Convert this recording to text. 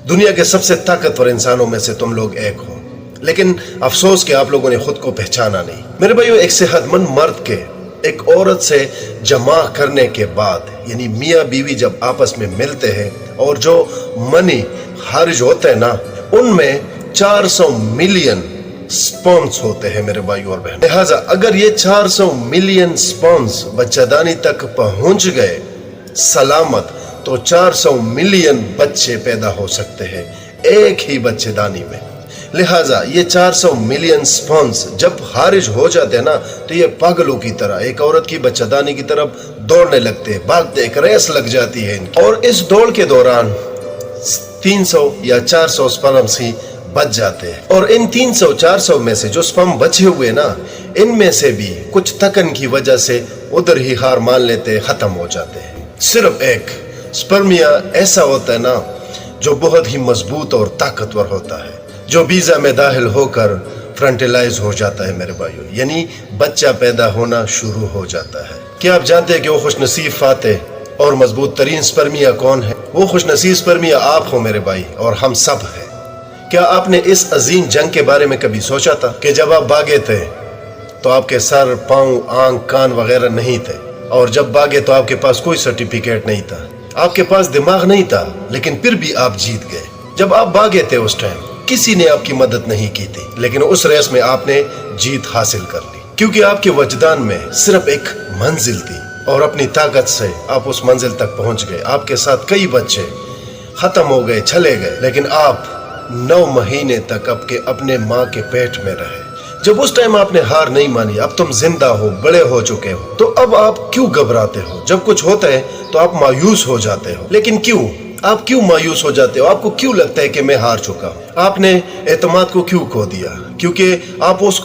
दुनिया के सबसे ताकतवर इंसानों में से तुम लोग एक हो, लेकिन अफसोस कि आप लोगों ने खुद को पहचाना नहीं। मेरे भाइयों, एक सेहतमंद मर्द के एक औरत से जमा करने के बाद, यानी मियाँ बीवी जब आपस में मिलते हैं और जो मनी खारिज होते हैं ना, उनमें 400 मिलियन स्पर्म्स होते हैं मेरे भाइयों और बहन। लिहाजा अगर ये 400 मिलियन स्पर्म्स बच्चादानी तक पहुंच गए सलामत, तो 400 मिलियन बच्चे पैदा हो सकते हैं एक ही बच्चेदानी में। लिहाजा ये 400 मिलियन स्पर्म्स जब खारिज हो जाते हैं ना, तो ये पागलों की तरह एक औरत की बच्चेदानी की तरफ दौड़ने लगते हैं, भागते, एक रेस लग जाती है इनकी। और इस दौड़ के दौरान 300 या 400 स्पर्म्स ही बच जाते हैं। और इन 300-400 में से जो स्पर्म बचे हुए ना, इनमें से भी कुछ थकन की वजह से उधर ही हार मान लेते, खत्म हो जाते हैं। सिर्फ एक स्पर्मिया ऐसा होता है ना, जो बहुत ही मजबूत और ताकतवर होता है, जो वीजा में दाखिल होकर फ्रंटिलाइज हो जाता है मेरे भाइयों, यानी बच्चा पैदा होना शुरू हो जाता है। क्या आप जानते हैं कि वो खुशनसीब फातेह और मजबूत तरीन स्पर्मिया कौन है? वो खुशनसीब स्पर्मिया आप हो मेरे भाई, और हम सब हैं। क्या आपने इस अजीम जंग के बारे में कभी सोचा था कि जब आप भागे थे तो आपके सर, पाँव, आंख, कान वगैरह नहीं थे, और जब भागे तो आपके पास कोई सर्टिफिकेट नहीं था, आपके पास दिमाग नहीं था, लेकिन फिर भी आप जीत गए। जब आप भागे थे उस टाइम किसी ने आपकी मदद नहीं की थी, लेकिन उस रेस में आपने जीत हासिल कर ली, क्योंकि आपके वजदान में सिर्फ एक मंजिल थी और अपनी ताकत से आप उस मंजिल तक पहुंच गए। आपके साथ कई बच्चे खत्म हो गए, चले गए, लेकिन आप 9 महीने तक अपने माँ के पेट में रहे। जब उस टाइम आपने हार नहीं मानी, अब तुम जिंदा हो, बड़े हो चुके हो, तो अब आप क्यों घबराते हो? जब कुछ होता है तो आप मायूस हो जाते हो, लेकिन क्यों? आप क्यों मायूस हो जाते हो? आपको क्यों लगता है कि मैं हार चुका हूँ? आपने एतमाद को क्यों खो दिया? क्योंकि आप उस